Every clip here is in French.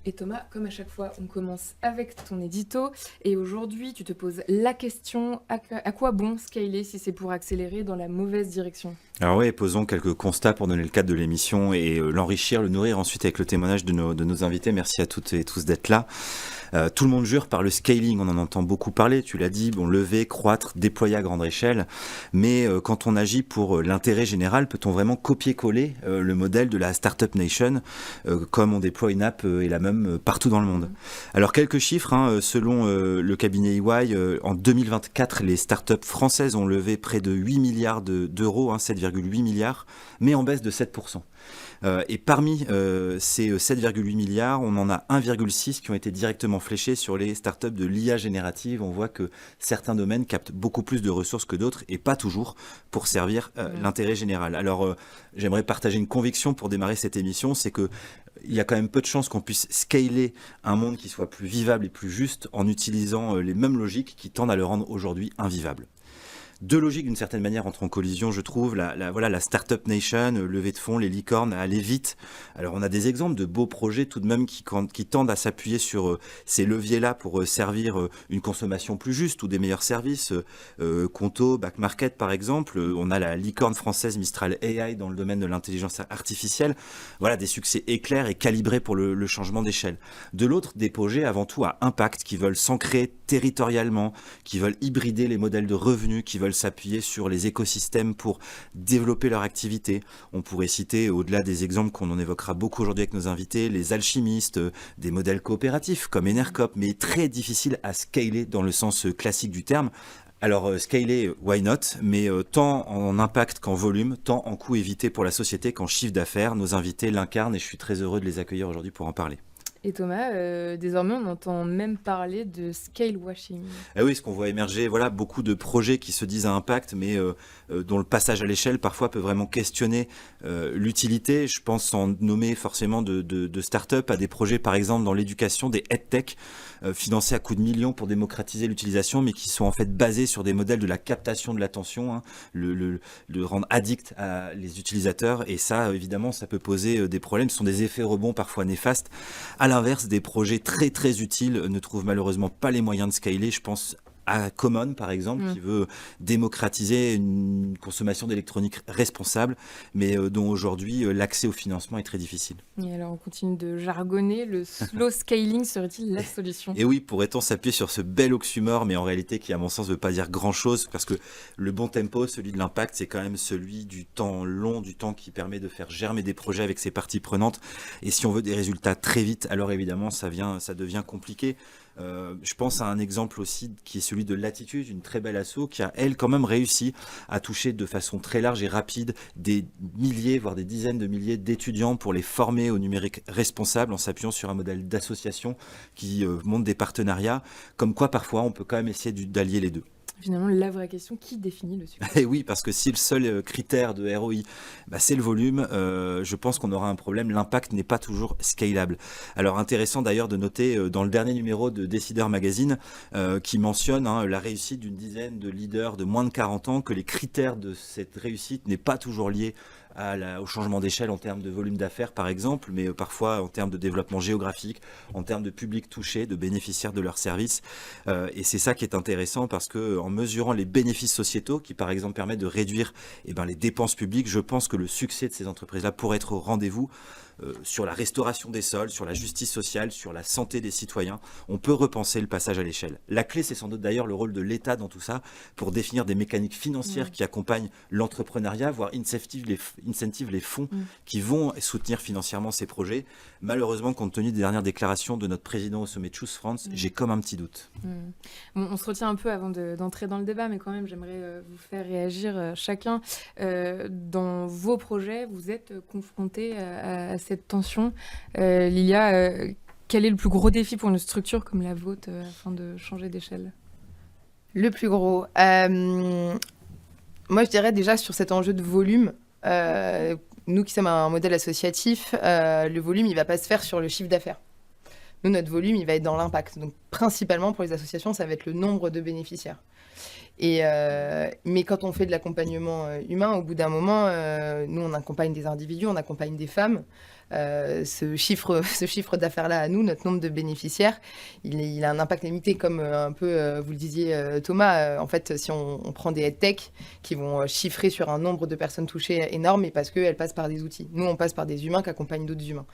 Et Thomas, comme à chaque fois, on commence avec ton édito. Et aujourd'hui, tu te poses la question, à quoi bon scaler si c'est pour accélérer dans la mauvaise direction? Alors oui, posons quelques constats pour donner le cadre de l'émission et l'enrichir, le nourrir ensuite avec le témoignage de nos invités. Merci à toutes et tous d'être là. Tout le monde jure par le scaling, on en entend beaucoup parler, tu l'as dit, bon, lever, croître, déployer à grande échelle. Mais quand on agit pour l'intérêt général, peut-on vraiment copier-coller le modèle de la Startup Nation comme on déploie une app et la même partout dans le monde? Alors quelques chiffres, selon le cabinet EY, en 2024, les startups françaises ont levé près de 8 milliards d'euros, 7,8 milliards, mais en baisse de 7%. Et parmi ces 7,8 milliards, on en a 1,6 qui ont été directement fléchés sur les startups de l'IA générative. On voit que certains domaines captent beaucoup plus de ressources que d'autres et pas toujours pour servir l'intérêt général. Alors, j'aimerais partager une conviction pour démarrer cette émission, c'est que il y a quand même peu de chances qu'on puisse scaler un monde qui soit plus vivable et plus juste en utilisant les mêmes logiques qui tendent à le rendre aujourd'hui invivable. Deux logiques d'une certaine manière entrent en collision, je trouve. La Startup Nation, levée de fonds, les licornes, aller vite. Alors on a des exemples de beaux projets tout de même qui tendent à s'appuyer sur ces leviers-là pour servir une consommation plus juste ou des meilleurs services. Conto, Back Market par exemple. On a la licorne française Mistral AI dans le domaine de l'intelligence artificielle. Voilà, des succès éclairs et calibrés pour le changement d'échelle. De l'autre, des projets avant tout à impact, qui veulent s'ancrer territorialement, qui veulent hybrider les modèles de revenus, qui veulent s'appuyer sur les écosystèmes pour développer leur activité. On pourrait citer, au-delà des exemples qu'on en évoquera beaucoup aujourd'hui avec nos invités, les alchimistes, des modèles coopératifs comme Enercop, mais très difficiles à scaler dans le sens classique du terme. Alors, scaler, why not? Mais tant en impact qu'en volume, tant en coût évité pour la société qu'en chiffre d'affaires, nos invités l'incarnent et je suis très heureux de les accueillir aujourd'hui pour en parler. Et Thomas, désormais, on entend même parler de scale washing. Ah oui, ce qu'on voit émerger, voilà, beaucoup de projets qui se disent à impact, mais dont le passage à l'échelle parfois peut vraiment questionner l'utilité. Je pense sans nommer forcément de start-up à des projets, par exemple, dans l'éducation, des EdTech, financés à coups de millions pour démocratiser l'utilisation, mais qui sont en fait basés sur des modèles de la captation de l'attention, le rendre addict à les utilisateurs. Et ça, évidemment, ça peut poser des problèmes. Ce sont des effets rebonds parfois néfastes. À l'inverse, des projets très très utiles ne trouvent malheureusement pas les moyens de scaler. Je pense à Common, par exemple, qui veut démocratiser une consommation d'électronique responsable, mais dont aujourd'hui l'accès au financement est très difficile. Et alors, on continue de jargonner. Le slow scaling serait-il la solution? Et oui, pourrait-on s'appuyer sur ce bel oxymore, mais en réalité qui, à mon sens, ne veut pas dire grand-chose, parce que le bon tempo, celui de l'impact, c'est quand même celui du temps long, du temps qui permet de faire germer des projets avec ses parties prenantes. Et si on veut des résultats très vite, alors évidemment, ça devient compliqué. Je pense à un exemple aussi qui est celui de Latitude, une très belle asso qui a, elle, quand même réussi à toucher de façon très large et rapide des milliers, voire des dizaines de milliers d'étudiants pour les former au numérique responsable en s'appuyant sur un modèle d'association qui monte des partenariats. Comme quoi, parfois, on peut quand même essayer d'allier les deux. Finalement, la vraie question, qui définit le succès? Et oui, parce que si le seul critère de ROI, c'est le volume, je pense qu'on aura un problème. L'impact n'est pas toujours scalable. Alors intéressant d'ailleurs de noter dans le dernier numéro de Décideur Magazine qui mentionne la réussite d'une dizaine de leaders de moins de 40 ans, que les critères de cette réussite n'est pas toujours lié au changement d'échelle en termes de volume d'affaires par exemple, mais parfois en termes de développement géographique, en termes de public touché, de bénéficiaires de leurs services. Et c'est ça qui est intéressant parce que en mesurant les bénéfices sociétaux qui par exemple permettent de réduire les dépenses publiques, je pense que le succès de ces entreprises-là pourrait être au rendez-vous. Sur la restauration des sols, sur la justice sociale, sur la santé des citoyens. On peut repenser le passage à l'échelle. La clé, c'est sans doute d'ailleurs le rôle de l'État dans tout ça, pour définir des mécaniques financières qui accompagnent l'entrepreneuriat, voire incentive les fonds qui vont soutenir financièrement ces projets. Malheureusement, compte tenu des dernières déclarations de notre président au sommet Choose France, j'ai comme un petit doute. Bon, on se retient un peu avant d'entrer dans le débat, mais quand même, j'aimerais vous faire réagir chacun. Dans vos projets, vous êtes confrontés à cette tension. Lilia, quel est le plus gros défi pour une structure comme la vôtre afin de changer d'échelle? Le plus gros. Moi, je dirais déjà sur cet enjeu de volume, nous qui sommes un modèle associatif, le volume, il ne va pas se faire sur le chiffre d'affaires. Nous, notre volume, il va être dans l'impact. Donc, principalement pour les associations, ça va être le nombre de bénéficiaires. Mais quand on fait de l'accompagnement humain, au bout d'un moment, nous, on accompagne des individus, on accompagne des femmes. Ce chiffre d'affaires-là, à nous, notre nombre de bénéficiaires, il a un impact limité, comme un peu, vous le disiez, Thomas. En fait, si on prend des headtech qui vont chiffrer sur un nombre de personnes touchées énorme, et parce qu'elles passent par des outils. Nous, on passe par des humains qui accompagnent d'autres humains.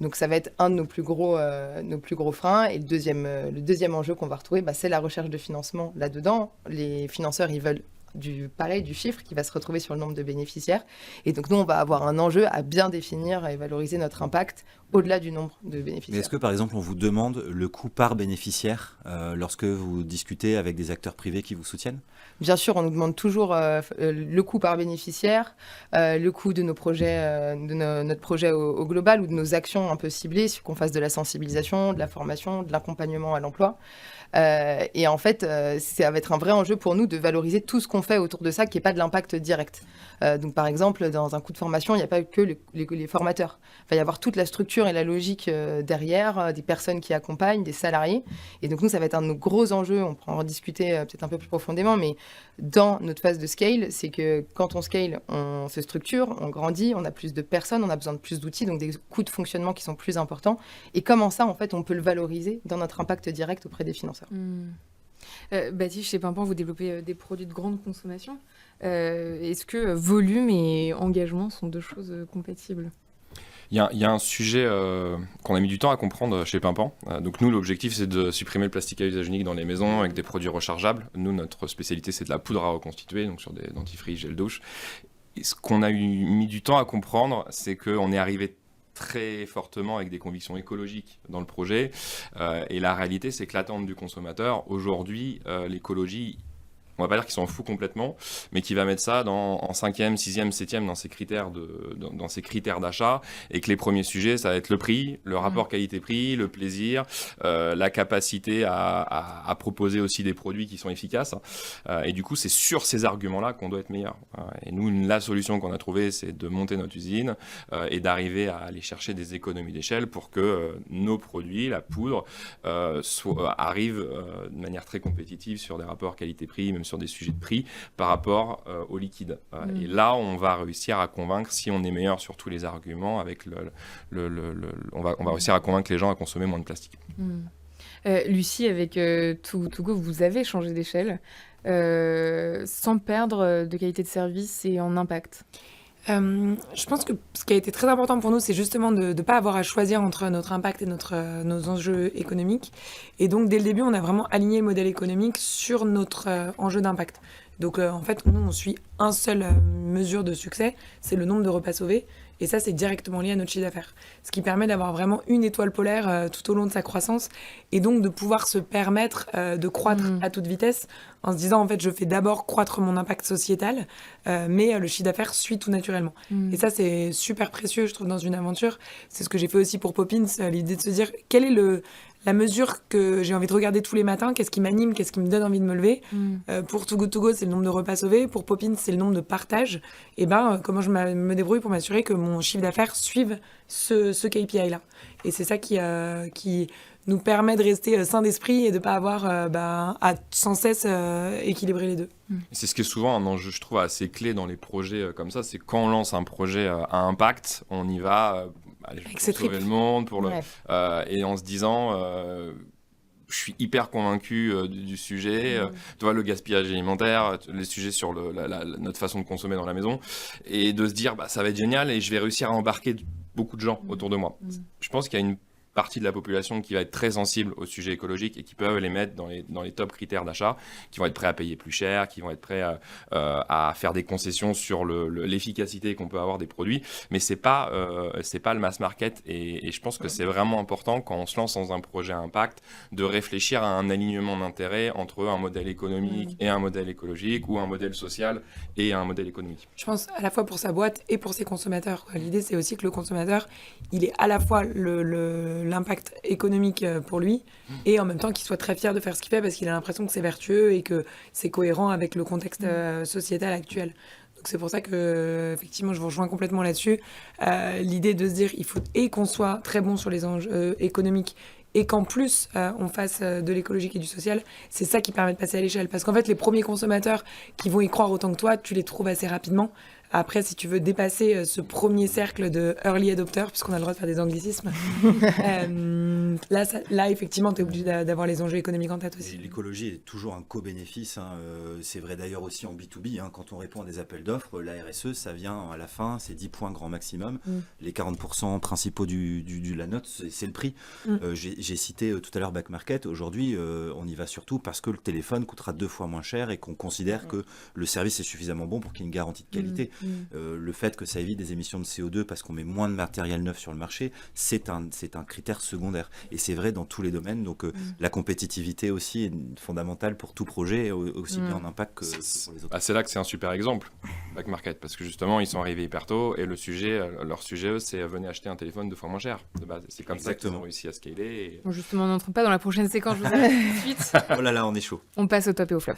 Donc, ça va être un de nos plus gros freins. Et le deuxième enjeu qu'on va retrouver, c'est la recherche de financement là-dedans. Les financeurs, ils veulent du chiffre qui va se retrouver sur le nombre de bénéficiaires. Et donc, nous, on va avoir un enjeu à bien définir et valoriser notre impact au-delà du nombre de bénéficiaires. Mais est-ce que, par exemple, on vous demande le coût par bénéficiaire lorsque vous discutez avec des acteurs privés qui vous soutiennent ? Bien sûr, on nous demande toujours le coût par bénéficiaire, le coût de nos projets, notre projet au global ou de nos actions un peu ciblées, qu'on fasse de la sensibilisation, de la formation, de l'accompagnement à l'emploi. Et en fait, ça va être un vrai enjeu pour nous de valoriser tout ce qu'on fait autour de ça, qui n'est pas de l'impact direct. Donc, par exemple, dans un coût de formation, il n'y a pas que les formateurs. Il va y avoir toute la structure et la logique derrière, des personnes qui accompagnent, des salariés. Et donc, nous, ça va être un de nos gros enjeux. On pourra en rediscuter peut-être un peu plus profondément, mais dans notre phase de scale, c'est que quand on scale, on se structure, on grandit, on a plus de personnes, on a besoin de plus d'outils, donc des coûts de fonctionnement qui sont plus importants. Et comment ça, en fait, on peut le valoriser dans notre impact direct auprès des financeurs. Baptiste, chez Pimpan, vous développez des produits de grande consommation. Est-ce que volume et engagement sont deux choses compatibles ? Il y a un sujet qu'on a mis du temps à comprendre chez Pimpan. Donc nous, l'objectif, c'est de supprimer le plastique à usage unique dans les maisons avec des produits rechargeables. Nous, notre spécialité, c'est de la poudre à reconstituer, donc sur des dentifrices, gel douche. Et ce qu'on a mis du temps à comprendre, c'est qu'on est arrivé très fortement avec des convictions écologiques dans le projet. Et la réalité, c'est que l'attente du consommateur, aujourd'hui, l'écologie, on va pas dire qu'il s'en fout complètement, mais qu'il va mettre ça en 5e, 6e, 7e dans ses critères d'achat, et que les premiers sujets, ça va être le prix, le rapport qualité-prix, le plaisir, la capacité à proposer aussi des produits qui sont efficaces. Et du coup, c'est sur ces arguments-là qu'on doit être meilleur. Et nous, la solution qu'on a trouvée, c'est de monter notre usine et d'arriver à aller chercher des économies d'échelle pour que nos produits, la poudre, arrivent de manière très compétitive sur des rapports qualité-prix, même sur des sujets de prix par rapport au liquide. Et là, on va réussir à convaincre, si on est meilleur sur tous les arguments, avec on va réussir à convaincre les gens à consommer moins de plastique. Lucie, avec To Go, vous avez changé d'échelle sans perdre de qualité de service et en impact. Je pense que ce qui a été très important pour nous, c'est justement de ne pas avoir à choisir entre notre impact et nos enjeux économiques. Et donc, dès le début, on a vraiment aligné le modèle économique sur notre enjeu d'impact. Donc, en fait, nous, on suit un seul mesure de succès, c'est le nombre de repas sauvés. Et ça, c'est directement lié à notre chiffre d'affaires. Ce qui permet d'avoir vraiment une étoile polaire tout au long de sa croissance et donc de pouvoir se permettre de croître à toute vitesse en se disant, en fait, je fais d'abord croître mon impact sociétal, mais le chiffre d'affaires suit tout naturellement. Et ça, c'est super précieux, je trouve, dans une aventure. C'est ce que j'ai fait aussi pour Poppins, l'idée de se dire, quelle est la mesure que j'ai envie de regarder tous les matins, qu'est-ce qui m'anime, qu'est-ce qui me donne envie de me lever. Pour To Go, c'est le nombre de repas sauvés. Pour Poppins, c'est le nombre de partages. Et comment je me débrouille pour m'assurer que mon chiffre d'affaires suive ce KPI-là. Et c'est ça qui nous permet de rester sain d'esprit et de ne pas avoir à sans cesse équilibrer les deux. C'est ce qui est souvent un enjeu, je trouve, assez clé dans les projets comme ça. C'est quand on lance un projet à impact, on y va... pour sauver le monde, et en se disant, je suis hyper convaincu du sujet, tu vois, le gaspillage alimentaire, les sujets sur notre façon de consommer dans la maison, et de se dire, ça va être génial et je vais réussir à embarquer beaucoup de gens autour de moi. Je pense qu'il y a une partie de la population qui va être très sensible au sujet écologique et qui peuvent les mettre dans les top critères d'achat, qui vont être prêts à payer plus cher, qui vont être prêts à faire des concessions sur l'efficacité qu'on peut avoir des produits, mais c'est pas le mass market, et je pense que c'est vraiment important quand on se lance dans un projet à impact de réfléchir à un alignement d'intérêts entre un modèle économique et un modèle écologique, ou un modèle social et un modèle économique. Je pense à la fois pour sa boîte et pour ses consommateurs. L'idée, c'est aussi que le consommateur, il est à la fois l'impact économique pour lui et en même temps qu'il soit très fier de faire ce qu'il fait parce qu'il a l'impression que c'est vertueux et que c'est cohérent avec le contexte sociétal actuel. Donc c'est pour ça que, effectivement, je vous rejoins complètement là-dessus. L'idée de se dire il faut et qu'on soit très bon sur les enjeux économiques et qu'en plus on fasse de l'écologique et du social, c'est ça qui permet de passer à l'échelle. Parce qu'en fait, les premiers consommateurs qui vont y croire autant que toi, tu les trouves assez rapidement. Après, si tu veux dépasser ce premier cercle de early adopters, puisqu'on a le droit de faire des anglicismes, là, effectivement, tu es obligé d'avoir les enjeux économiques en tête aussi. Et l'écologie est toujours un co-bénéfice, hein. C'est vrai d'ailleurs aussi en B2B, hein. Quand on répond à des appels d'offres, la RSE, ça vient à la fin, c'est 10 points grand maximum. Les 40% principaux de la note, c'est le prix. J'ai cité tout à l'heure Back Market. Aujourd'hui, on y va surtout parce que le téléphone coûtera 2 fois moins cher et qu'on considère que le service est suffisamment bon pour qu'il y ait une garantie de qualité. Le fait que ça évite des émissions de CO2 parce qu'on met moins de matériel neuf sur le marché, c'est un critère secondaire. Et c'est vrai dans tous les domaines. Donc la compétitivité aussi est fondamentale pour tout projet, aussi bien en impact que pour les autres. C'est là que c'est un super exemple, Back Market, parce que justement, ils sont arrivés hyper tôt et leur sujet, eux, c'est venez acheter un téléphone 2 fois moins cher. De base. C'est comme ça qu'ils ont réussi à scaler. Bon, justement, on n'entre pas dans la prochaine séquence, je vous arrête tout de suite. Oh là là, on est chaud. On passe au top et au flop.